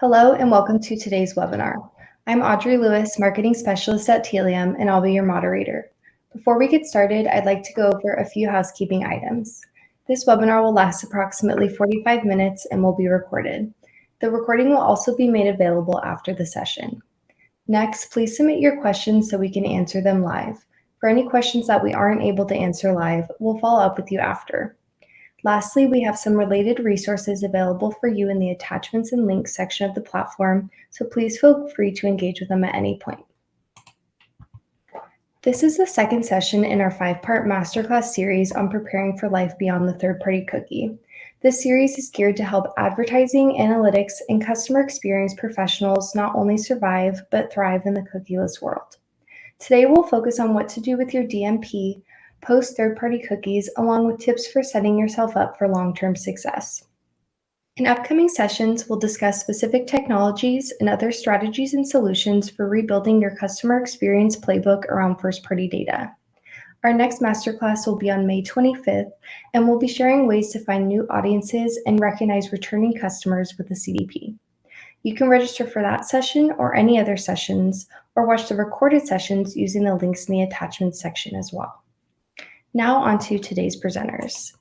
Hello and welcome to today's webinar. I'm Audrey Lewis, Marketing Specialist at Telium, and I'll be your moderator. Before we get started, I'd like to go over a few housekeeping items. This webinar will last approximately 45 minutes and will be recorded. The recording will also be made available after the session. Next, please submit your questions so we can answer them live. For any questions that we aren't able to answer live, we'll follow up with you after. Lastly, we have some related resources available for you in the attachments and links section of the platform, so please feel free to engage with them at any point. This is the second session in our 5-part Masterclass series on preparing for life beyond the third-party cookie. This series is geared to help advertising, analytics, and customer experience professionals not only survive, but thrive in the cookieless world. Today, we'll focus on what to do with your DMP, post third-party cookies, along with tips for setting yourself up for long-term success. In upcoming sessions, we'll discuss specific technologies and other strategies and solutions for rebuilding your customer experience playbook around first-party data. Our next masterclass will be on May 25th, and we'll be sharing ways to find new audiences and recognize returning customers with the CDP. You can register for that session or any other sessions, or watch the recorded sessions using the links in the attachments section as well. Now on to today's presenters.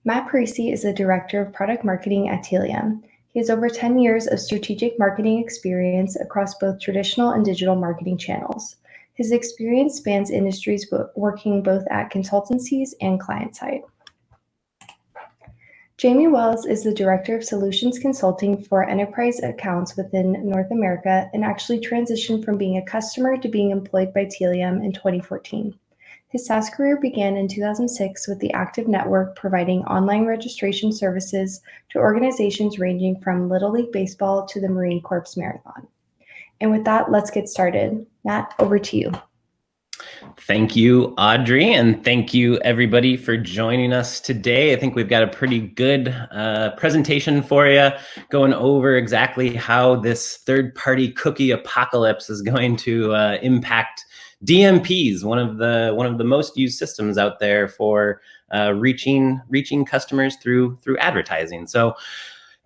Matt Parisi is the Director of Product Marketing at Telium. He has over 10 years of strategic marketing experience across both traditional and digital marketing channels. His experience spans industries working both at consultancies and client-side. Jamie Wells is the Director of Solutions Consulting for enterprise accounts within North America and actually transitioned from being a customer to being employed by Telium in 2014. His SaaS career began in 2006 with the Active Network providing online registration services to organizations ranging from Little League Baseball to the Marine Corps Marathon. And with that, let's get started. Matt, over to you. Thank you, Audrey, and thank you everybody for joining us today. I think we've got a pretty good presentation for you, going over exactly how this third-party cookie apocalypse is going to impact DMPs, one of the most used systems out there for reaching customers through advertising. So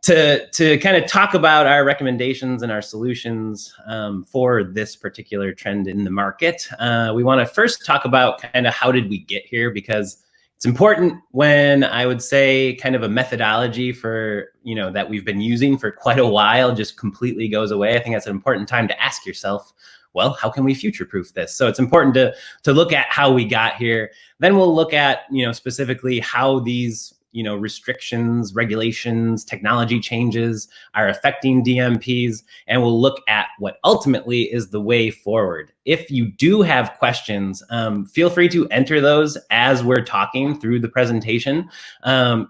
to kind of talk about our recommendations and our solutions for this particular trend in the market, we want to first talk about kind of how did we get here, because it's important when I would say kind of a methodology for, that we've been using for quite a while just completely goes away. I think that's an important time to ask yourself, well, how can we future-proof this? So it's important to look at how we got here. Then we'll look at, specifically how these, restrictions, regulations, technology changes are affecting DMPs, and we'll look at what ultimately is the way forward. If you do have questions, feel free to enter those as we're talking through the presentation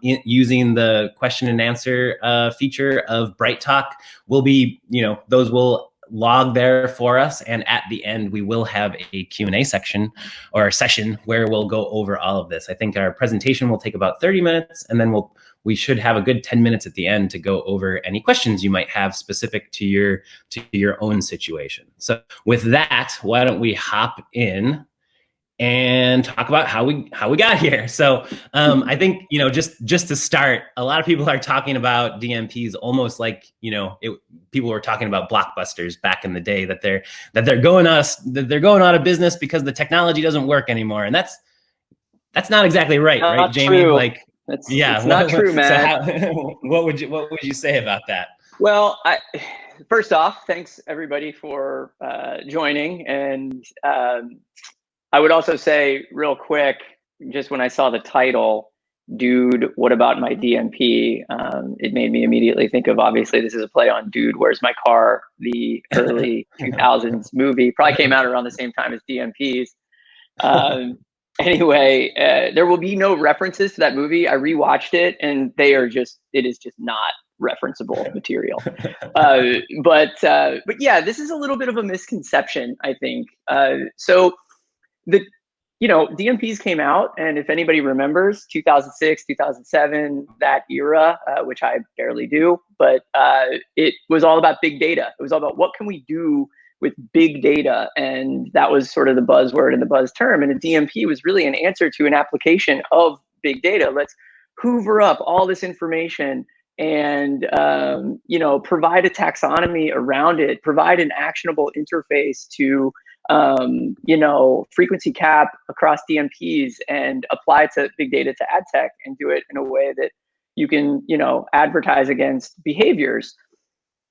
using the question and answer feature of BrightTalk. Will be, those will log there for us, and at the end we will have a Q&A section or a session where we'll go over all of this. I think our presentation will take about 30 minutes, and then we should have a good 10 minutes at the end to go over any questions you might have specific to your own situation. So with that, why don't we hop in and talk about how we got here. So I think, just to start, a lot of people are talking about DMPs almost like, people were talking about blockbusters back in the day, that they're going out of business because the technology doesn't work anymore. And that's not exactly right, right, Jamie? True. Like, it's not true, man. So what would you say about that? Well, first off, thanks everybody for joining. And I would also say real quick, just when I saw the title, Dude, What About My DMP? It made me immediately think of, obviously, this is a play on Dude, Where's My Car? The early 2000s movie. Probably came out around the same time as DMPs. Anyway, there will be no references to that movie. I rewatched it, and it is just not referenceable material. But yeah, this is a little bit of a misconception, I think. So DMPs came out, and if anybody remembers 2006, 2007, that era, which I barely do, but it was all about big data. It was all about what can we do with big data, and that was sort of the buzzword and the buzz term. And a DMP was really an answer to an application of big data. Let's hoover up all this information and provide a taxonomy around it, provide an actionable interface to frequency cap across DMPs, and apply it to big data to ad tech, and do it in a way that you can advertise against behaviors.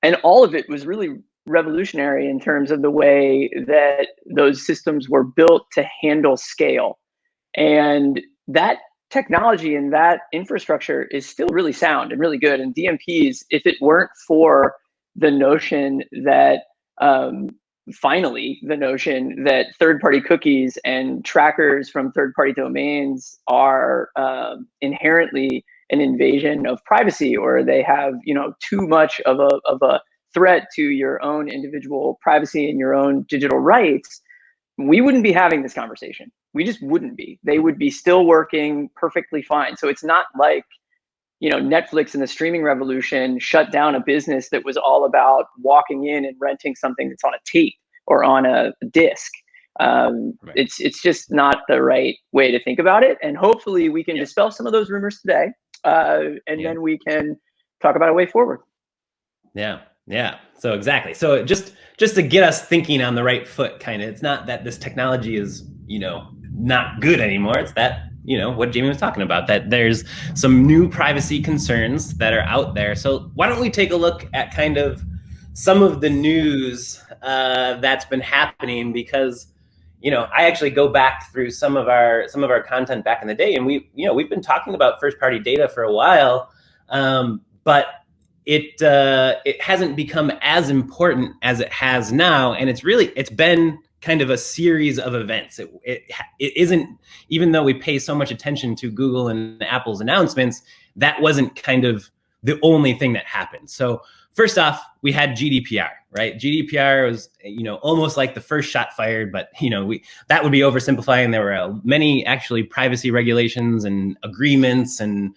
And all of it was really revolutionary in terms of the way that those systems were built to handle scale. And that technology and that infrastructure is still really sound and really good. And DMPs, if it weren't for the notion that finally the notion that third-party cookies and trackers from third-party domains are inherently an invasion of privacy, or they have too much of a threat to your own individual privacy and your own digital rights, we wouldn't be having this conversation. We just wouldn't be. They would be still working perfectly fine. So it's not like Netflix and the streaming revolution shut down a business that was all about walking in and renting something that's on a tape or on a disc. Right. It's just not the right way to think about it. And hopefully we can dispel some of those rumors today, and then we can talk about a way forward. Yeah. So exactly. So just to get us thinking on the right foot, kind of, it's not that this technology is, not good anymore. It's that, what Jamie was talking about, that there's some new privacy concerns that are out there. So why don't we take a look at kind of some of the news that's been happening, because, I actually go back through some of our content back in the day, and we've been talking about first party data for a while, but it hasn't become as important as it has now. And it's been kind of a series of events. It isn't, even though we pay so much attention to Google and Apple's announcements, that wasn't kind of the only thing that happened. So first off, we had GDPR, right? GDPR was, almost like the first shot fired, but that would be oversimplifying. There were many actually privacy regulations and agreements and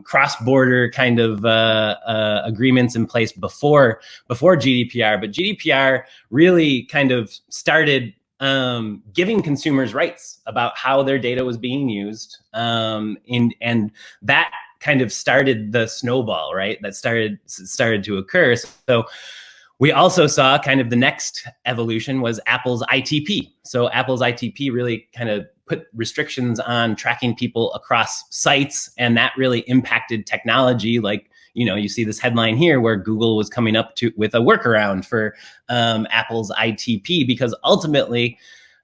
cross-border kind of agreements in place before GDPR. But GDPR really kind of started giving consumers rights about how their data was being used, and that kind of started the snowball, right? That started to occur. So we also saw kind of the next evolution was Apple's ITP. So Apple's ITP really kind of put restrictions on tracking people across sites, and that really impacted technology. Like, you see this headline here where Google was coming up with a workaround for Apple's ITP, because ultimately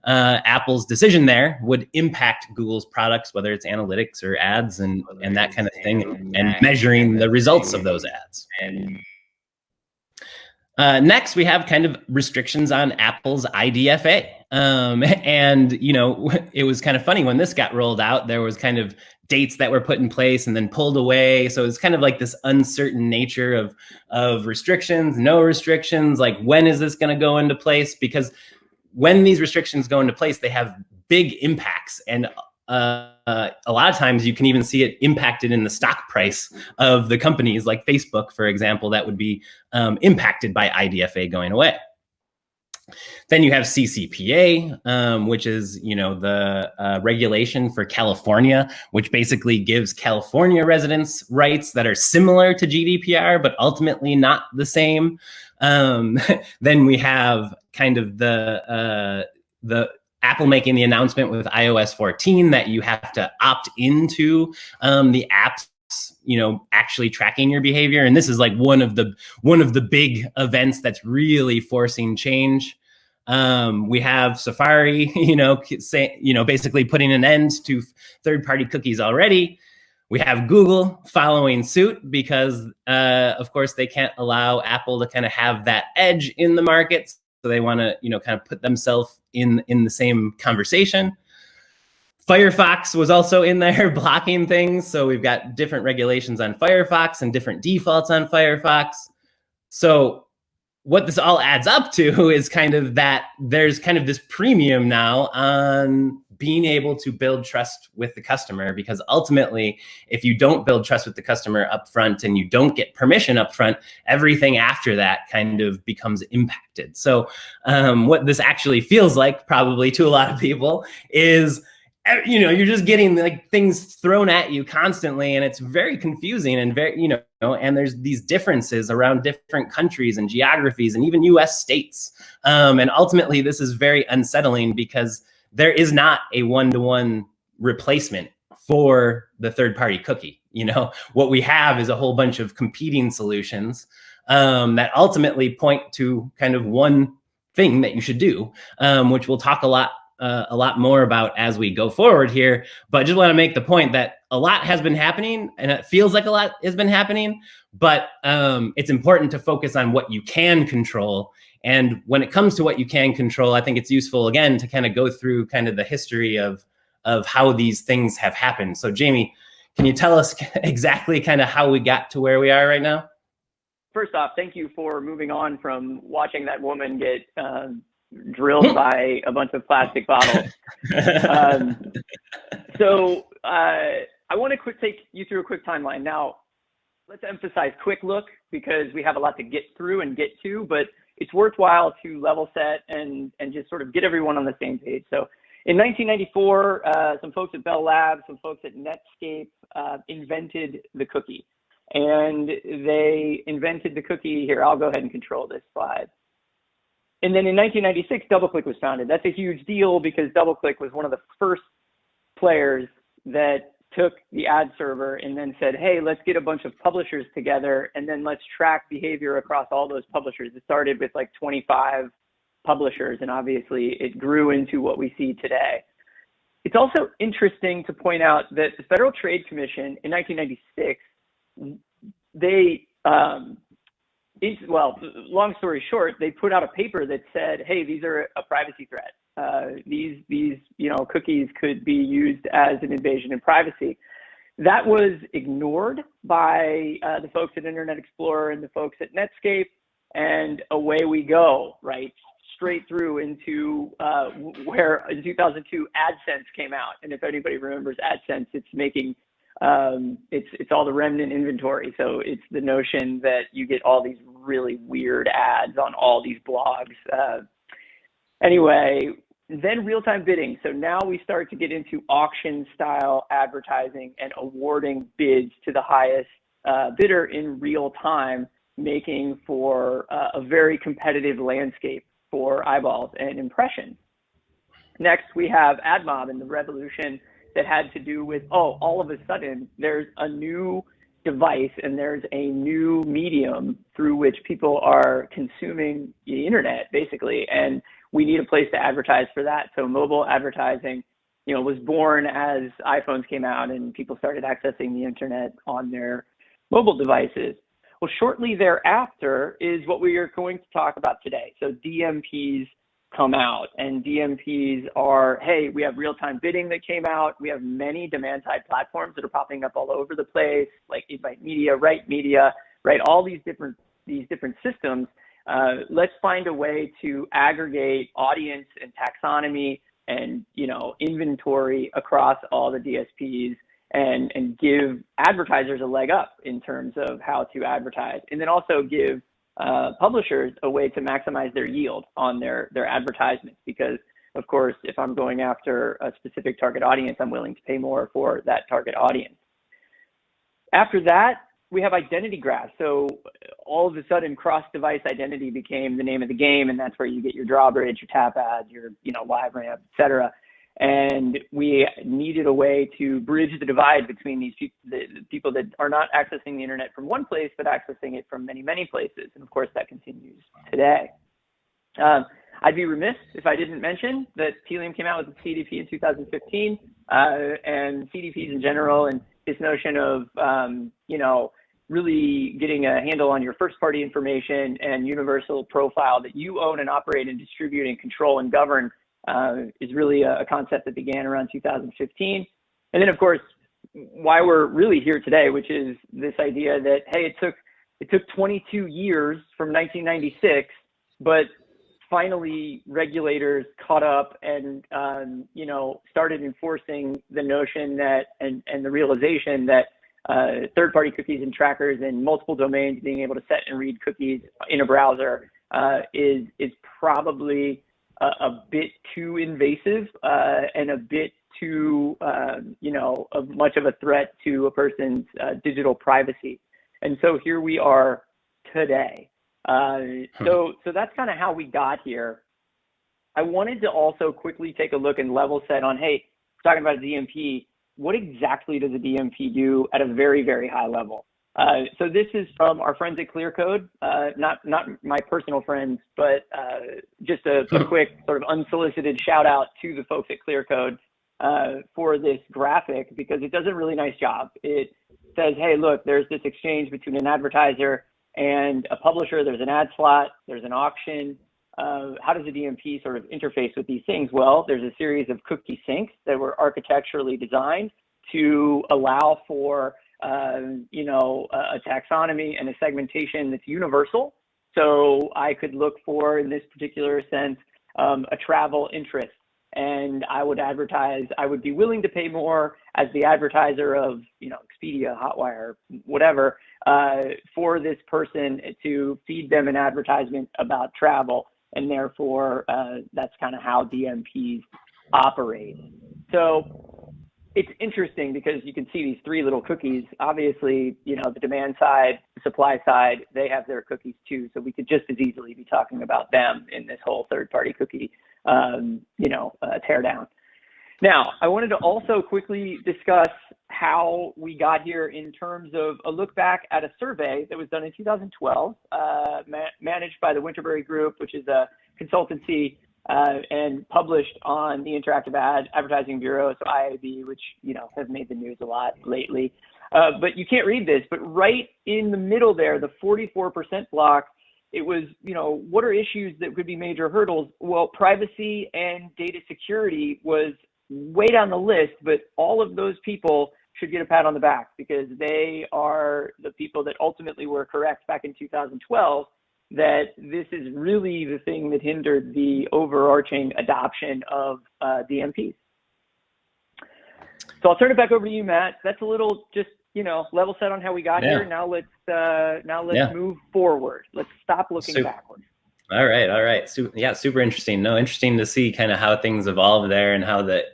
Apple's decision there would impact Google's products, whether it's analytics or ads and that kind of thing, and measuring the results of those ads. Next, we have kind of restrictions on Apple's IDFA. And, it was kind of funny when this got rolled out, there was kind of dates that were put in place and then pulled away. So it's kind of like this uncertain nature of restrictions, no restrictions, like when is this going to go into place? Because when these restrictions go into place, they have big impacts. And a lot of times you can even see it impacted in the stock price of the companies, like Facebook, for example, that would be impacted by IDFA going away. Then you have CCPA, which is, the regulation for California, which basically gives California residents rights that are similar to GDPR, but ultimately not the same. Then we have kind of the Apple making the announcement with iOS 14 that you have to opt into the apps, actually tracking your behavior. And this is like one of the big events that's really forcing change. We have Safari, basically putting an end to third-party cookies already. We have Google following suit because, of course, they can't allow Apple to kind of have that edge in the market. So they want to, kind of put themselves in the same conversation. Firefox was also in there blocking things. So we've got different regulations on Firefox and different defaults on Firefox. So what this all adds up to is kind of that there's kind of this premium now on being able to build trust with the customer, because ultimately, if you don't build trust with the customer up front and you don't get permission up front, everything after that kind of becomes impacted. So what this actually feels like probably to a lot of people is you know, you're just getting like things thrown at you constantly, and it's very confusing and very, you know, and there's these differences around different countries and geographies and even US states. And ultimately this is very unsettling because there is not a one-to-one replacement for the third-party cookie. You know, what we have is a whole bunch of competing solutions that ultimately point to kind of one thing that you should do, which we'll talk a lot more about as we go forward here. But I just want to make the point that a lot has been happening, and it feels like a lot has been happening, but it's important to focus on what you can control. And when it comes to what you can control, I think it's useful, again, to kind of go through kind of the history of how these things have happened. So Jamie, can you tell us exactly kind of how we got to where we are right now? First off, thank you for moving on from watching that woman get drilled by a bunch of plastic bottles. So I want to take you through a quick timeline. Now, let's emphasize quick look because we have a lot to get through and get to, but it's worthwhile to level set and just sort of get everyone on the same page. So in 1994, some folks at Bell Labs, some folks at Netscape invented the cookie. And they invented the cookie. Here, I'll go ahead and control this slide. And then in 1996, DoubleClick was founded. That's a huge deal because DoubleClick was one of the first players that took the ad server and then said, hey, let's get a bunch of publishers together and then let's track behavior across all those publishers. It started with like 25 publishers, and obviously it grew into what we see today. It's also interesting to point out that the Federal Trade Commission in 1996, they, well, long story short, they put out a paper that said, hey, these are a privacy threat. These you know, cookies could be used as an invasion of privacy. That was ignored by the folks at Internet Explorer and the folks at Netscape, and away we go, right? Straight through into where in 2002 AdSense came out. And if anybody remembers AdSense, it's making it's all the remnant inventory. So it's the notion that you get all these really weird ads on all these blogs. Anyway, then real-time bidding. So now we start to get into auction style advertising and awarding bids to the highest bidder in real time, making for a very competitive landscape for eyeballs and impressions. Next, we have AdMob and the revolution that had to do with, oh, all of a sudden there's a new device and there's a new medium through which people are consuming the internet, basically, and we need a place to advertise for that. So mobile advertising, you know, was born as iPhones came out and people started accessing the internet on their mobile devices. Well, shortly thereafter is what we are going to talk about today. So DMPs come out, and DMPs are, hey, we have real-time bidding that came out. We have many demand-side platforms that are popping up all over the place, like Invite Media, Right Media, right? All these different systems. Let's find a way to aggregate audience and taxonomy and, you know, inventory across all the DSPs and give advertisers a leg up in terms of how to advertise, and then also give publishers a way to maximize their yield on their advertisements, because of course, if I'm going after a specific target audience, I'm willing to pay more for that target audience. After that, we have identity graphs. So all of a sudden, cross-device identity became the name of the game, and that's where you get your drawbridge, your tap ads, your live ramp, et cetera. And we needed a way to bridge the divide between these people that are not accessing the internet from one place, but accessing it from many, many places. And of course, that continues today. I'd be remiss if I didn't mention that Telium came out with a CDP in 2015, and CDPs in general, and this notion of, really getting a handle on your first party information and universal profile that you own and operate and distribute and control and govern is really a concept that began around 2015. And then of course, why we're really here today, which is this idea that, hey, it took 22 years from 1996, but finally regulators caught up and, started enforcing the notion that, and the realization that third-party cookies and trackers and multiple domains being able to set and read cookies in a browser is probably a bit too invasive and a bit too, much of a threat to a person's digital privacy. And so here we are today. So that's kind of how we got here. I wanted to also quickly take a look and level set on, hey, talking about a DMP, what exactly does a DMP do at a very, very high level? So this is from our friends at ClearCode, not my personal friends, but just a quick sort of unsolicited shout out to the folks at ClearCode for this graphic, because it does a really nice job. It says, hey, look, there's this exchange between an advertiser and a publisher. There's an ad slot, there's an auction. How does a DMP sort of interface with these things? Well, there's a series of cookie syncs that were architecturally designed to allow for a taxonomy and a segmentation that's universal. So I could look for, in this particular sense, a travel interest, and I would advertise. I would be willing to pay more as the advertiser of, Expedia, Hotwire, whatever, for this person to feed them an advertisement about travel. And therefore, that's kind of how DMPs operate. So it's interesting because you can see these three little cookies. Obviously, the demand side, the supply side, they have their cookies too. So we could just as easily be talking about them in this whole third-party cookie, teardown. Now, I wanted to also quickly discuss how we got here in terms of a look back at a survey that was done in 2012, managed by the Winterberry Group, which is a consultancy, and published on the Interactive Advertising Bureau, so IAB, which has made the news a lot lately. But you can't read this, but right in the middle there, the 44% block, it was, what are issues that could be major hurdles? Well, privacy and data security was way down the list, but all of those people should get a pat on the back because they are the people that ultimately were correct back in 2012 that this is really the thing that hindered the overarching adoption of DMPs. So I'll turn it back over to you, Matt. That's a little just, level set on how we got here. Now let's move forward. Let's stop looking backwards. All right. Super interesting. Interesting to see kind of how things evolve there and how the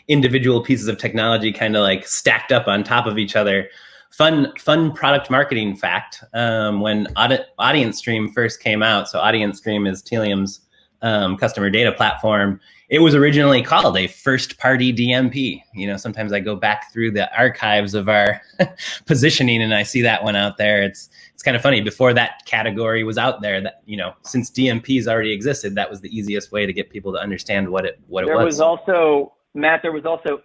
individual pieces of technology kind of like stacked up on top of each other. Fun product marketing fact. When Audience Stream first came out, so Audience Stream is Telium's customer data platform. It was originally called a first-party DMP. Sometimes I go back through the archives of our positioning and I see that one out there. It's kind of funny. Before that category was out there, that since DMPs already existed, that was the easiest way to get people to understand what it was. There was also, Matt,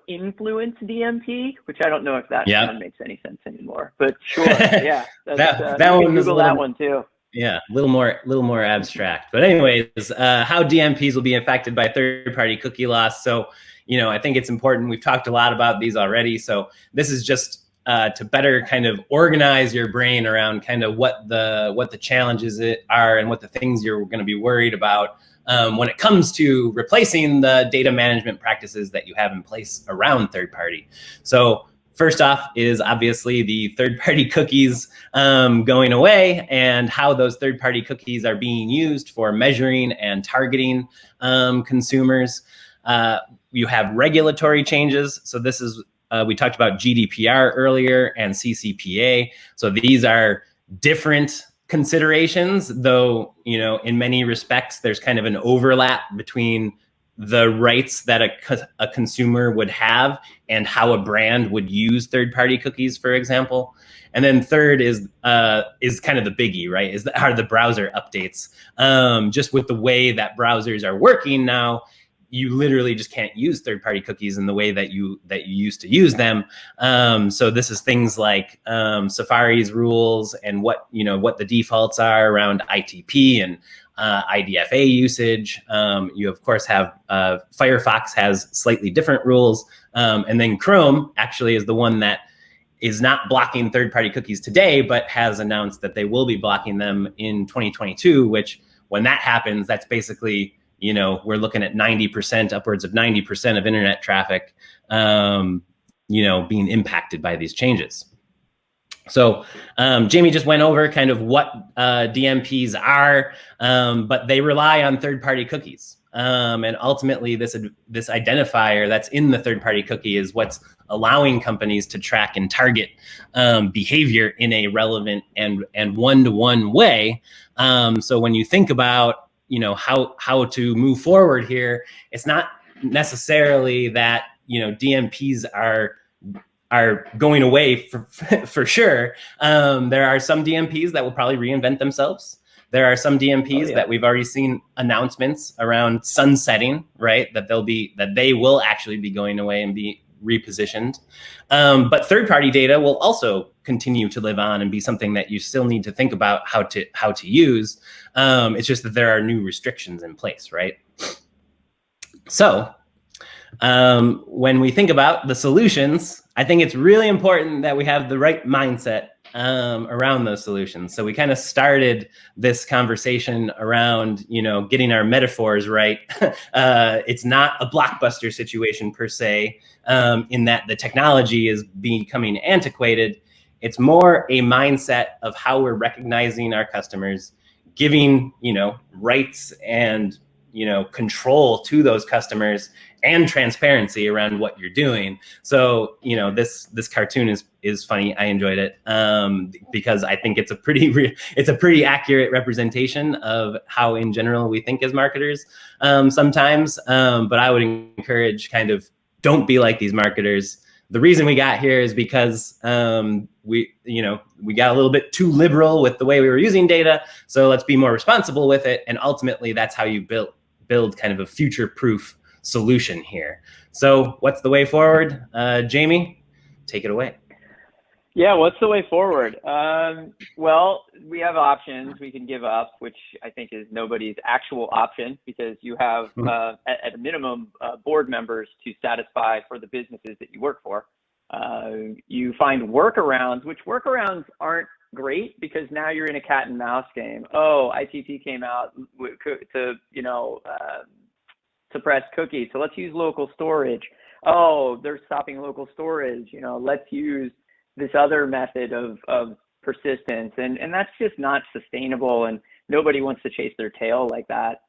influence DMP, which I don't know if that one makes any sense anymore. But sure, yeah, that one. Google that one too. Yeah, a little more abstract. But anyways, how DMPs will be affected by third-party cookie loss. So, I think it's important. We've talked a lot about these already. So this is just to better kind of organize your brain around kind of what the challenges are and what the things you're going to be worried about when it comes to replacing the data management practices that you have in place around third-party. So first off is obviously the third-party cookies going away and how those third-party cookies are being used for measuring and targeting consumers. You have regulatory changes. So this is, we talked about GDPR earlier and CCPA. So these are different considerations, though, in many respects, there's kind of an overlap between the rights that a consumer would have and how a brand would use third-party cookies, for example. And then third is kind of the biggie, right? Are the browser updates. Just with the way that browsers are working now, you literally just can't use third-party cookies in the way that you used to use them. So this is things like Safari's rules and what the defaults are around ITP and IDFA usage. You of course have Firefox has slightly different rules, and then Chrome actually is the one that is not blocking third-party cookies today, but has announced that they will be blocking them in 2022. Which, when that happens, that's basically we're looking at 90%, upwards of 90% of internet traffic, being impacted by these changes. So Jamie just went over kind of what DMPs are, but they rely on third-party cookies. And ultimately, this identifier that's in the third-party cookie is what's allowing companies to track and target behavior in a relevant and one-to-one way. So when you think about, how to move forward here, it's not necessarily that, DMPs are going away for sure. There are some DMPs that will probably reinvent themselves. There are some DMPs that we've already seen announcements around sunsetting, right? That they will actually be going away and be repositioned. But third-party data will also continue to live on and be something that you still need to think about how to use. It's just that there are new restrictions in place, right? So when we think about the solutions, I think it's really important that we have the right mindset around those solutions. So we kind of started this conversation around, getting our metaphors right. It's not a blockbuster situation per se, in that the technology is becoming antiquated. It's more a mindset of how we're recognizing our customers, giving, rights and, control to those customers and transparency around what you're doing. So, this cartoon is funny. I enjoyed it because I think it's a pretty accurate representation of how in general we think as marketers sometimes. But I would encourage don't be like these marketers. The reason we got here is because we got a little bit too liberal with the way we were using data. So let's be more responsible with it. And ultimately, that's how you build kind of a future-proof solution here. So what's the way forward? Jamie, take it away. Yeah, what's the way forward? Well, we have options we can give up, which I think is nobody's actual option, because you have, at a minimum, board members to satisfy for the businesses that you work for. You find workarounds, which workarounds aren't great because now you're in a cat and mouse game. Oh, ITP came out to, suppress cookies, so let's use local storage. Oh, they're stopping local storage. Let's use this other method of persistence, and that's just not sustainable, and nobody wants to chase their tail like that.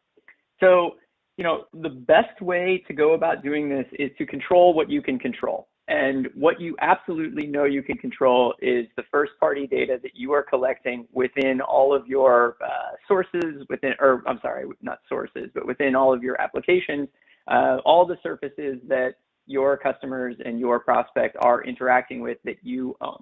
So, the best way to go about doing this is to control what you can control. And what you absolutely know you can control is the first-party data that you are collecting within all of your sources, within all of your applications, all the surfaces that your customers and your prospect are interacting with that you own.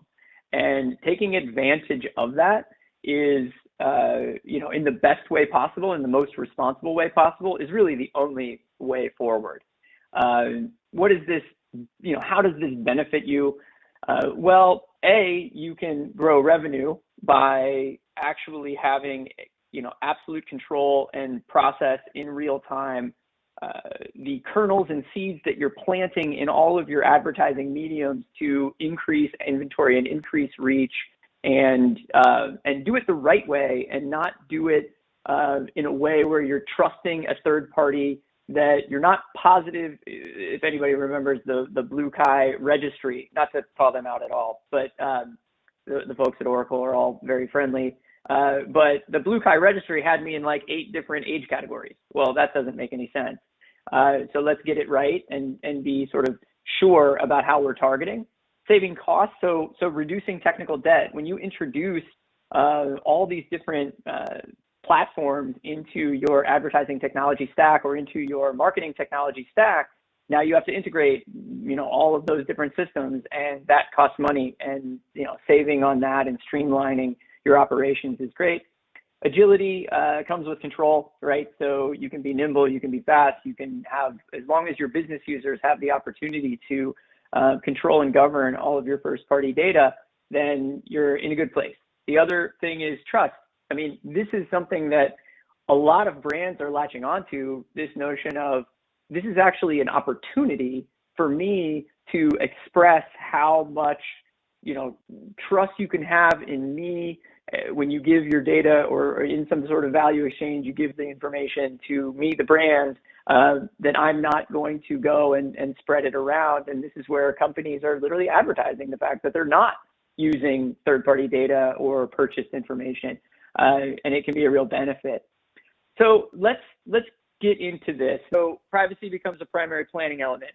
And taking advantage of that is, in the best way possible, in the most responsible way possible, is really the only way forward. What is this? How does this benefit you? Well, you can grow revenue by actually having, absolute control and process in real time the kernels and seeds that you're planting in all of your advertising mediums to increase inventory and increase reach, and do it the right way, and not do it in a way where you're trusting a third party that you're not positive. If anybody remembers the Blue Kai registry, not to call them out at all, but the folks at Oracle are all very friendly. But the Blue Kai registry had me in like 8 different age categories. Well, that doesn't make any sense. So let's get it right and be sort of sure about how we're targeting, saving costs. So reducing technical debt. When you introduce all these different platforms into your advertising technology stack or into your marketing technology stack, now you have to integrate, all of those different systems, and that costs money. And saving on that and streamlining your operations is great. Agility comes with control, right? So you can be nimble, you can be fast, you can have, as long as your business users have the opportunity to control and govern all of your first-party data, then you're in a good place. The other thing is trust. I mean, this is something that a lot of brands are latching onto, this notion of, this is actually an opportunity for me to express how much, trust you can have in me. When you give your data or in some sort of value exchange, you give the information to me, the brand, then I'm not going to go and spread it around. And this is where companies are literally advertising the fact that they're not using third-party data or purchased information. And it can be a real benefit. So let's get into this. So privacy becomes a primary planning element.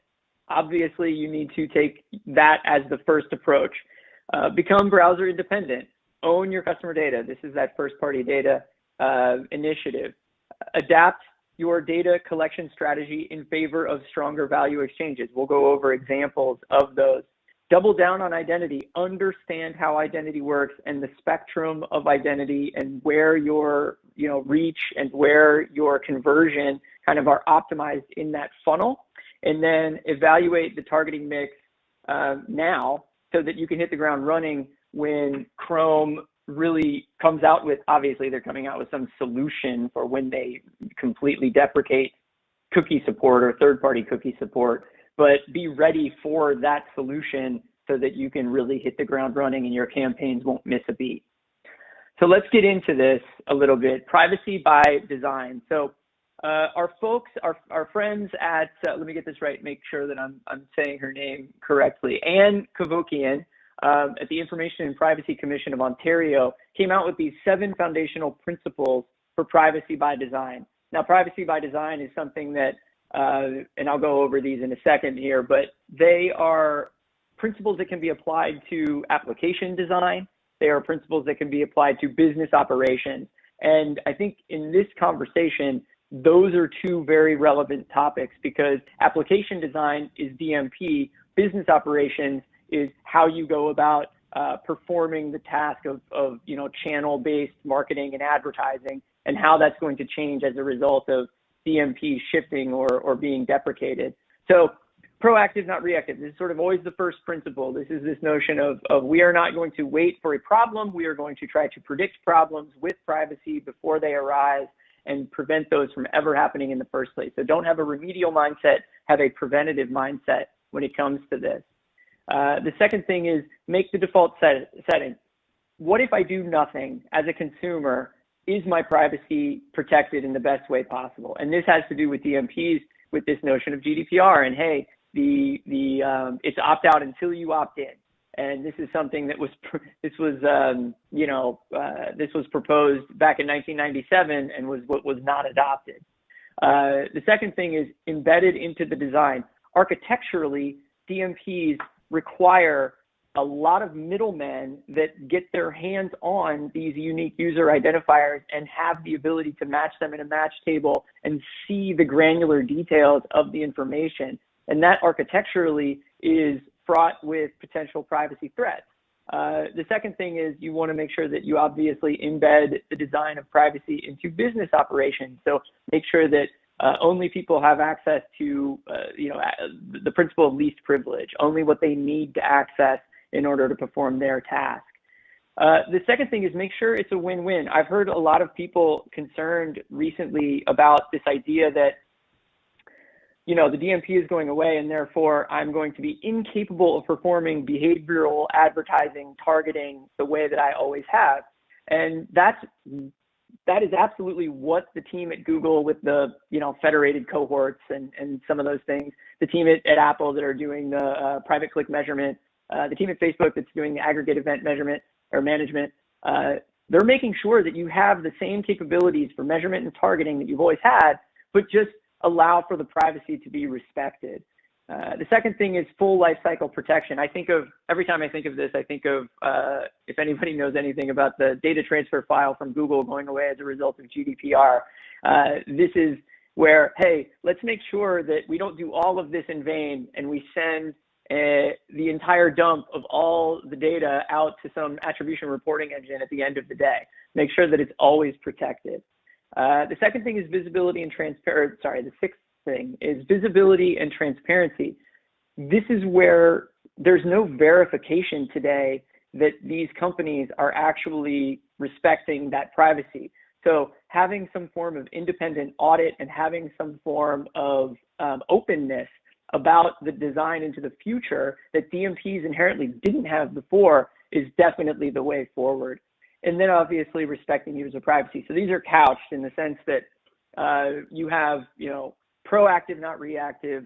Obviously, you need to take that as the first approach. Become browser independent. Own your customer data. This is that first party data initiative. Adapt your data collection strategy in favor of stronger value exchanges. We'll go over examples of those. Double down on identity. Understand how identity works and the spectrum of identity and where your reach and where your conversion kind of are optimized in that funnel. And then evaluate the targeting mix now so that you can hit the ground running when Chrome really comes out with, obviously they're coming out with some solution for when they completely deprecate cookie support or third-party cookie support, but be ready for that solution so that you can really hit the ground running and your campaigns won't miss a beat. So let's get into this a little bit. Privacy by design. So our folks, our friends at, let me get this right, make sure that I'm saying her name correctly, Anne Kavokian, at the Information and Privacy Commission of Ontario, came out with these 7 foundational principles for privacy by design. Now, privacy by design is something that, and I'll go over these in a second here, but they are principles that can be applied to application design. They are principles that can be applied to business operations. And I think in this conversation, those are 2 very relevant topics, because application design is DMP, business operations is how you go about performing the task of channel-based marketing and advertising, and how that's going to change as a result of DMP shifting or being deprecated. So proactive, not reactive. This is sort of always the first principle. This is this notion of we are not going to wait for a problem. We are going to try to predict problems with privacy before they arise and prevent those from ever happening in the first place. So don't have a remedial mindset, have a preventative mindset when it comes to this. The second thing is make the default setting. What if I do nothing as a consumer? Is my privacy protected in the best way possible? And this has to do with DMPs, with this notion of GDPR. And hey, it's opt out until you opt in. And this is something that was proposed back in 1997 and was not adopted. The second thing is embedded into the design. Architecturally, DMPs require a lot of middlemen that get their hands on these unique user identifiers and have the ability to match them in a match table and see the granular details of the information. And that architecturally is fraught with potential privacy threats. The second thing is you want to make sure that you obviously embed the design of privacy into business operations. So make sure that only people have access to, the principle of least privilege, only what they need to access in order to perform their task. The second thing is make sure it's a win-win. I've heard a lot of people concerned recently about this idea that, the DMP is going away and therefore I'm going to be incapable of performing behavioral advertising targeting the way that I always have. And that is absolutely what the team at Google with the, federated cohorts and some of those things, the team at Apple that are doing the private click measurement, the team at Facebook that's doing the aggregate event measurement or management, they're making sure that you have the same capabilities for measurement and targeting that you've always had, but just allow for the privacy to be respected. The second thing is full lifecycle protection. Every time I think of this, I think of, if anybody knows anything about the data transfer file from Google going away as a result of GDPR, this is where, hey, let's make sure that we don't do all of this in vain and we send the entire dump of all the data out to some attribution reporting engine at the end of the day. Make sure that it's always protected. The second thing is visibility and transparency. The sixth thing is visibility and transparency. This is where there's no verification today that these companies are actually respecting that privacy. So having some form of independent audit and having some form of openness about the design into the future that DMPs inherently didn't have before is definitely the way forward. And then obviously respecting user privacy. So these are couched in the sense that you have, proactive, not reactive,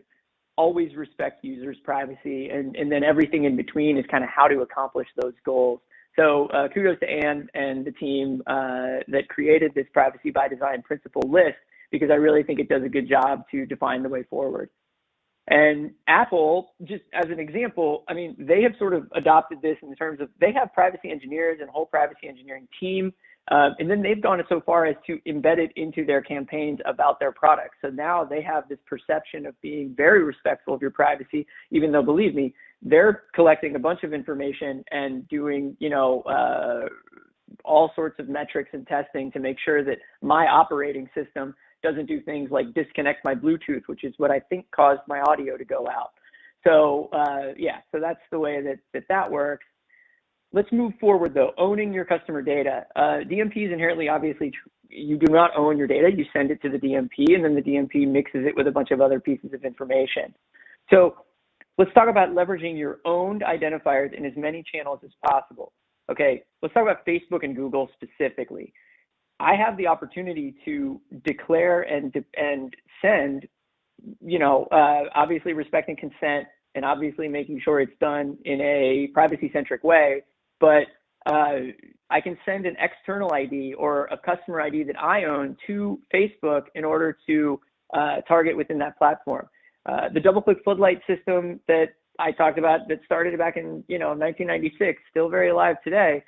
always respect users' privacy, and then everything in between is kind of how to accomplish those goals. So kudos to Anne and the team that created this privacy by design principle list, because I really think it does a good job to define the way forward. And Apple, just as an example, I mean, they have sort of adopted this in terms of they have privacy engineers and a whole privacy engineering team. And then they've gone so far as to embed it into their campaigns about their products. So now they have this perception of being very respectful of your privacy, even though, believe me, they're collecting a bunch of information and doing, all sorts of metrics and testing to make sure that my operating system doesn't do things like disconnect my Bluetooth, which is what I think caused my audio to go out. So so that's the way that works. Let's move forward though, owning your customer data. DMP is inherently, obviously, you do not own your data, you send it to the DMP and then the DMP mixes it with a bunch of other pieces of information. So let's talk about leveraging your owned identifiers in as many channels as possible. Okay, let's talk about Facebook and Google specifically. I have the opportunity to declare and send, obviously respecting consent and obviously making sure it's done in a privacy-centric way, but I can send an external ID or a customer ID that I own to Facebook in order to target within that platform. The double-click floodlight system that I talked about that started back in 1996, still very alive today,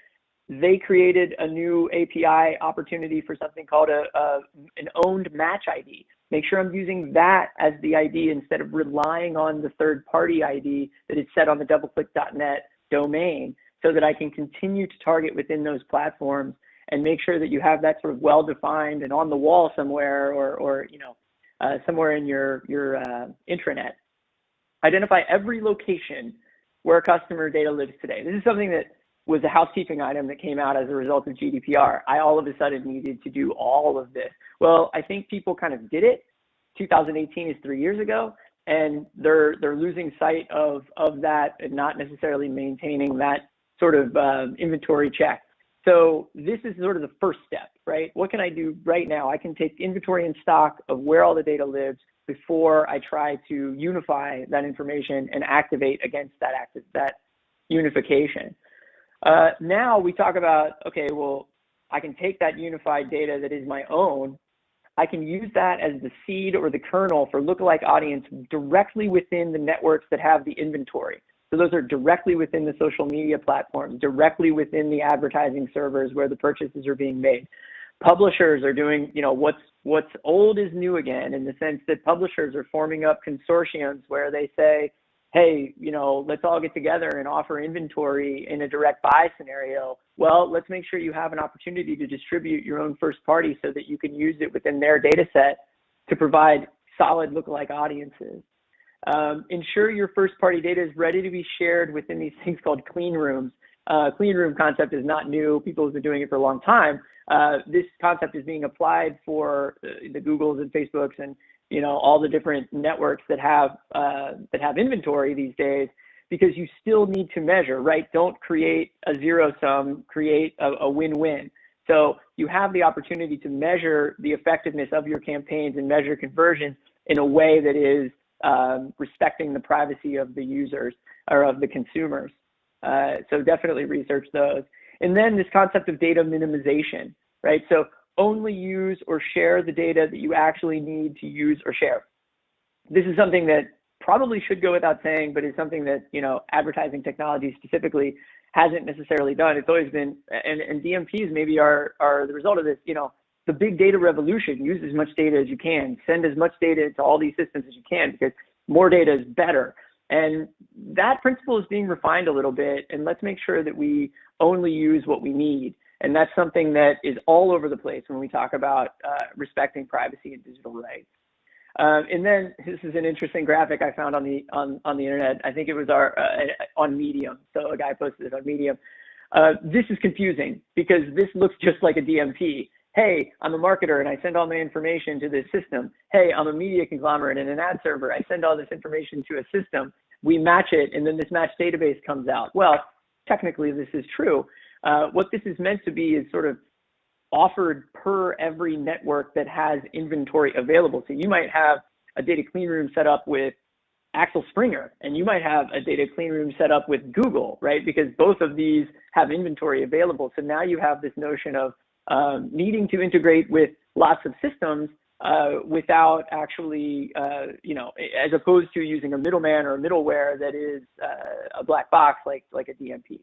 they created a new API opportunity for something called an owned match ID. Make sure I'm using that as the ID instead of relying on the third-party ID that is set on the doubleclick.net domain, so that I can continue to target within those platforms and make sure that you have that sort of well-defined and on the wall somewhere or somewhere in your intranet. Identify every location where customer data lives today. This is something that was a housekeeping item that came out as a result of GDPR. I all of a sudden needed to do all of this. Well, I think people kind of did it. 2018 is 3 years ago, and they're losing sight of that and not necessarily maintaining that sort of inventory check. So this is sort of the first step, right? What can I do right now? I can take inventory and stock of where all the data lives before I try to unify that information and activate against that unification. Now we talk about, okay, well, I can take that unified data that is my own. I can use that as the seed or the kernel for lookalike audience directly within the networks that have the inventory. So those are directly within the social media platforms, directly within the advertising servers where the purchases are being made. Publishers are doing, what's old is new again, in the sense that publishers are forming up consortiums where they say, hey, let's all get together and offer inventory in a direct buy scenario. Well, let's make sure you have an opportunity to distribute your own first party so that you can use it within their data set to provide solid lookalike audiences. Ensure your first party data is ready to be shared within these things called clean rooms. Clean room concept is not new. People have been doing it for a long time. This concept is being applied for the Googles and Facebooks and all the different networks that have inventory these days, because you still need to measure, right? Don't create a zero sum, create a win-win. So you have the opportunity to measure the effectiveness of your campaigns and measure conversions in a way that is respecting the privacy of the users or of the consumers. So definitely research those. And then this concept of data minimization, right? So only use or share the data that you actually need to use or share. This is something that probably should go without saying, but is something that, advertising technology specifically hasn't necessarily done. It's always been, and DMPs maybe are the result of this, the big data revolution. Use as much data as you can, send as much data to all these systems as you can, because more data is better. And that principle is being refined a little bit, and let's make sure that we only use what we need. And that's something that is all over the place when we talk about respecting privacy and digital rights. And then this is an interesting graphic I found on the internet. I think it was on Medium. So a guy posted it on Medium. This is confusing because this looks just like a DMP. Hey, I'm a marketer and I send all my information to this system. Hey, I'm a media conglomerate and an ad server. I send all this information to a system. We match it, and then this match database comes out. Well, technically this is true. What this is meant to be is sort of offered per every network that has inventory available. So you might have a data clean room set up with Axel Springer, and you might have a data clean room set up with Google, right? Because both of these have inventory available. So now you have this notion of needing to integrate with lots of systems, without actually, you know, as opposed to using a middleman or a middleware that is a black box like a DMP.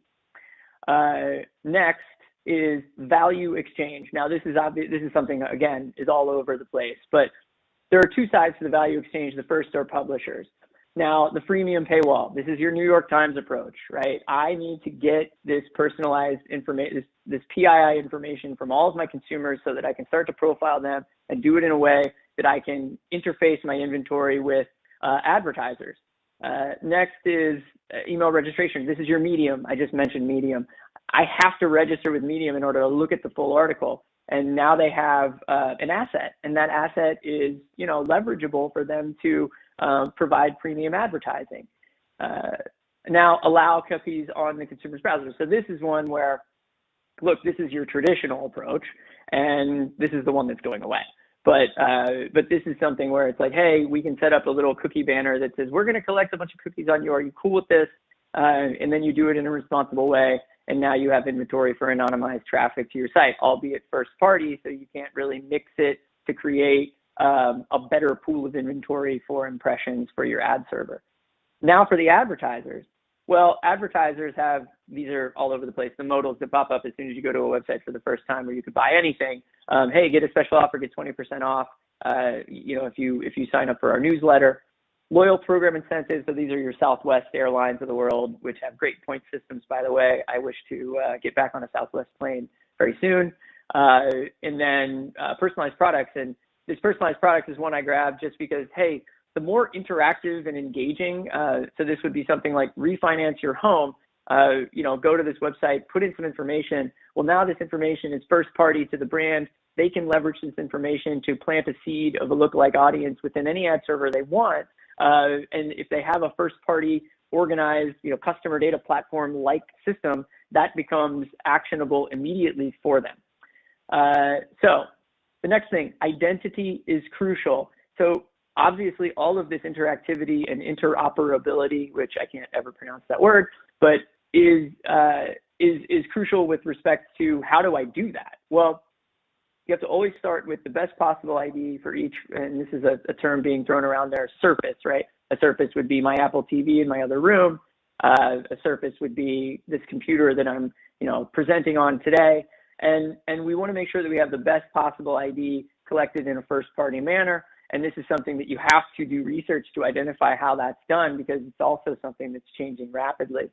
Next is value exchange. Now, this is obvious. This is something, again, is all over the place, but there are two sides to the value exchange. The first are publishers. Now, the freemium paywall, this is your New York Times approach, right? I need to get this personalized information, this PII information from all of my consumers so that I can start to profile them and do it in a way that I can interface my inventory with advertisers. Next is email registration. This is your Medium. I just mentioned Medium. I have to register with Medium in order to look at the full article. And now they have an asset, and that asset is, you know, leverageable for them to provide premium advertising. Now allow cookies on the consumer's browser. So this is one where, look, this is your traditional approach, and this is the one that's going away. But this is something where it's like, hey, we can set up a little cookie banner that says, we're going to collect a bunch of cookies on you. Are you cool with this? And then you do it in a responsible way. And now you have inventory for anonymized traffic to your site, albeit first party, so you can't really mix it to create a better pool of inventory for impressions for your ad server. Now for the advertisers. Well, advertisers have, these are all over the place, the modals that pop up as soon as you go to a website for the first time where you could buy anything. Hey, get a special offer, get 20% off, you know, if you sign up for our newsletter. Loyal program incentives, so these are your Southwest Airlines of the world, which have great point systems, by the way. I wish to get back on a Southwest plane very soon. And then personalized products, and this personalized product is one I grabbed just because, hey, the more interactive and engaging, so this would be something like refinance your home, you know, go to this website, put in some information. Well, now this information is first party to the brand. They can leverage this information to plant a seed of a lookalike audience within any ad server they want. And if they have a first party organized, you know, customer data platform like system, that becomes actionable immediately for them. So the next thing, identity is crucial. So obviously all of this interactivity and interoperability, which I can't ever pronounce that word, but is crucial with respect to how do I do that? Well, you have to always start with the best possible ID for each, and this is a term being thrown around there, surface, right? A surface would be my Apple TV in my other room. A surface would be this computer that I'm, you know, presenting on today. And we want to make sure that we have the best possible ID collected in a first party manner. And this is something that you have to do research to identify how that's done, because it's also something that's changing rapidly.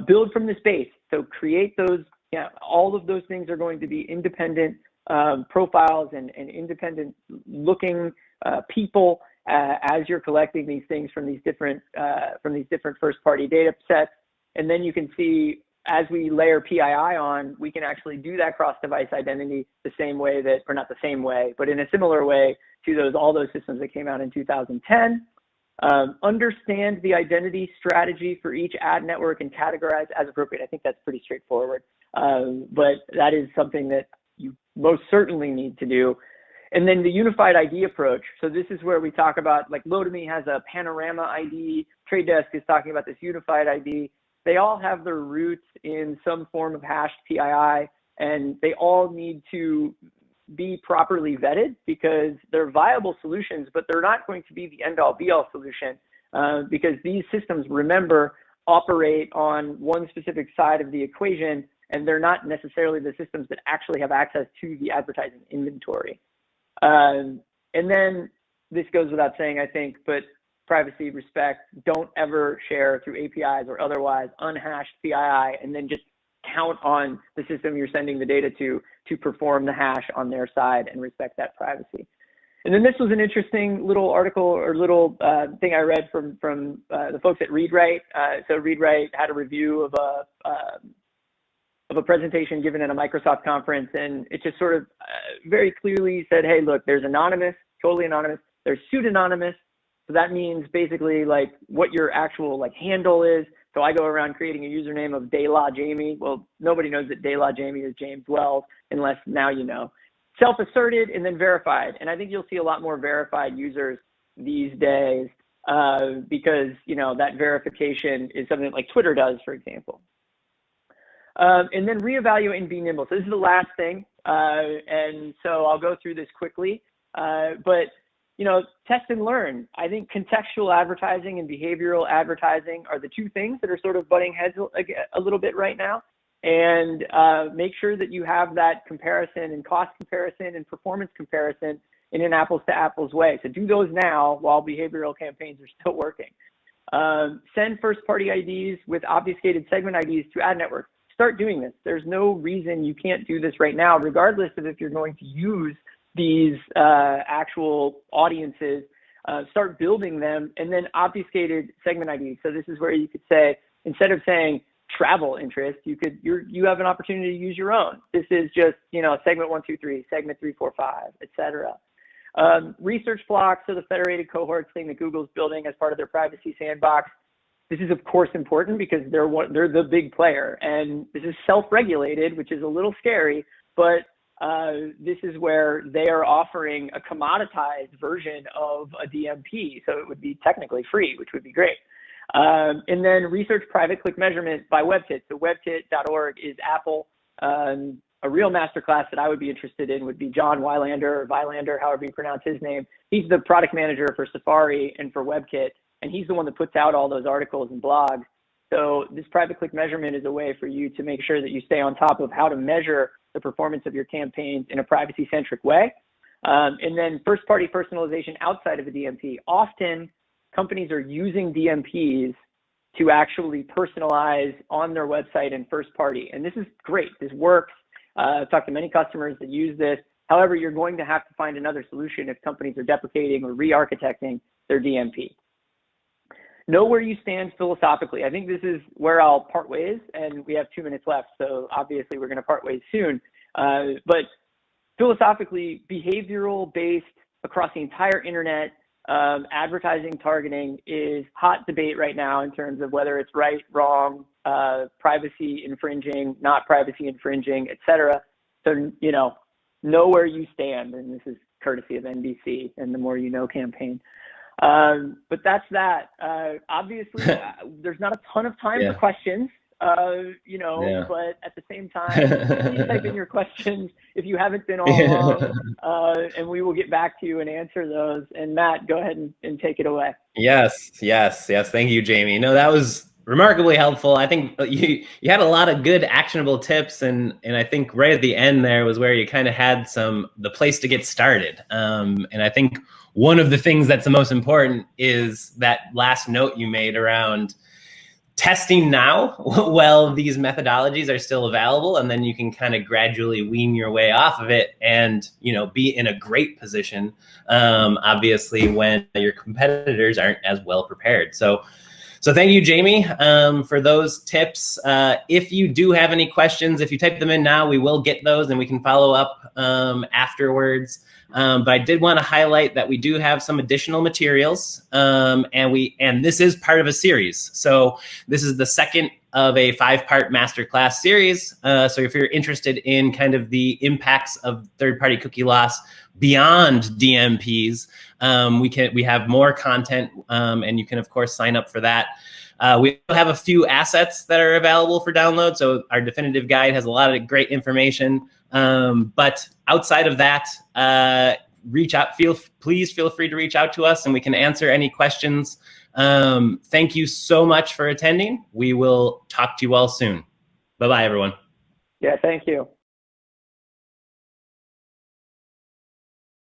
Build from this base. So create those, you know, all of those things are going to be independent profiles and independent looking people as you're collecting these things from these different first party data sets. And then you can see, as we layer PII on, we can actually do that cross device identity the same way that, or not the same way, but in a similar way to all those systems that came out in 2010. Understand the identity strategy for each ad network and categorize as appropriate. I think that's pretty straightforward, but that is something that you most certainly need to do. And then the unified ID approach. So this is where we talk about, like, Lotame has a panorama ID, Trade Desk is talking about this unified ID. They all have their roots in some form of hashed PII, and they all need to be properly vetted because they're viable solutions, but they're not going to be the end all be all solution because these systems, remember, operate on one specific side of the equation, and they're not necessarily the systems that actually have access to the advertising inventory. And then this goes without saying, I think, but privacy, respect, don't ever share through APIs or otherwise unhashed PII and then just count on the system you're sending the data to perform the hash on their side and respect that privacy. And then this was an interesting little article or little thing I read from the folks at ReadWrite. So ReadWrite had a review of a presentation given at a Microsoft conference, and it just sort of very clearly said, hey, look, there's anonymous, totally anonymous, there's pseudonymous. So that means basically like what your actual like handle is. So I go around creating a username of De La Jamie. Well, nobody knows that De La Jamie is James Wells unless now you know. Self-asserted and then verified. And I think you'll see a lot more verified users these days because, you know, that verification is something like Twitter does, for example. And then reevaluate and be nimble. So this is the last thing. And so I'll go through this quickly. But test and learn. I think contextual advertising and behavioral advertising are the two things that are sort of butting heads a little bit right now. And make sure that you have that comparison and cost comparison and performance comparison in an apples to apples way. So do those now while behavioral campaigns are still working. Send first party IDs with obfuscated segment IDs to ad networks. Start doing this. There's no reason you can't do this right now, regardless of if you're going to use these actual audiences. Start building them, and then obfuscated segment IDs. So this is where you could say, instead of saying travel interest, you have an opportunity to use your own. This is just, segment 1, 2, 3, segment 3, 4, 5, etc. Research blocks, so the federated cohorts thing that Google's building as part of their privacy sandbox. This is of course important because they're the big player, and this is self-regulated, which is a little scary, but this is where they are offering a commoditized version of a DMP, so it would be technically free, which would be great. And then research private click measurement by WebKit. So webkit.org is Apple. A real masterclass that I would be interested in would be John Weilander or Weilander, however you pronounce his name. He's the product manager for Safari and for WebKit, and he's the one that puts out all those articles and blogs. So this private click measurement is a way for you to make sure that you stay on top of how to measure the performance of your campaigns in a privacy-centric way. And then first-party personalization outside of a DMP. Often, companies are using DMPs to actually personalize on their website and first-party. And this is great. This works. I've talked to many customers that use this. However, you're going to have to find another solution if companies are deprecating or re-architecting their DMP. Know where you stand philosophically. I think this is where I'll part ways, and we have 2 minutes left, so obviously we're going to part ways soon. But philosophically, behavioral-based across the entire internet, advertising targeting is hot debate right now in terms of whether it's right, wrong, privacy infringing, not privacy infringing, etc. So, know where you stand, and this is courtesy of NBC and the More You Know campaign. But that's that. Obviously, there's not a ton of time for questions, but at the same time, please type in your questions if you haven't been all along, and we will get back to you and answer those. And Matt, go ahead and take it away. Yes. Thank you, Jamie. No, that was remarkably helpful. I think you had a lot of good actionable tips, and I think right at the end there was where you kind of had the place to get started. And I think one of the things that's the most important is that last note you made around testing now while these methodologies are still available, and then you can kind of gradually wean your way off of it and be in a great position, obviously, when your competitors aren't as well prepared. So thank you, Jamie, for those tips. If you do have any questions, if you type them in now, we will get those and we can follow up afterwards. But I did want to highlight that we do have some additional materials, and this is part of a series. So this is the second of a 5-part masterclass series. So if you're interested in kind of the impacts of third-party cookie loss beyond DMPs, we have more content, and you can of course sign up for that. We have a few assets that are available for download. So our definitive guide has a lot of great information. But outside of that, reach out. Please feel free to reach out to us, and we can answer any questions. Thank you so much for attending. We will talk to you all soon. Bye-bye, everyone. Yeah, thank you.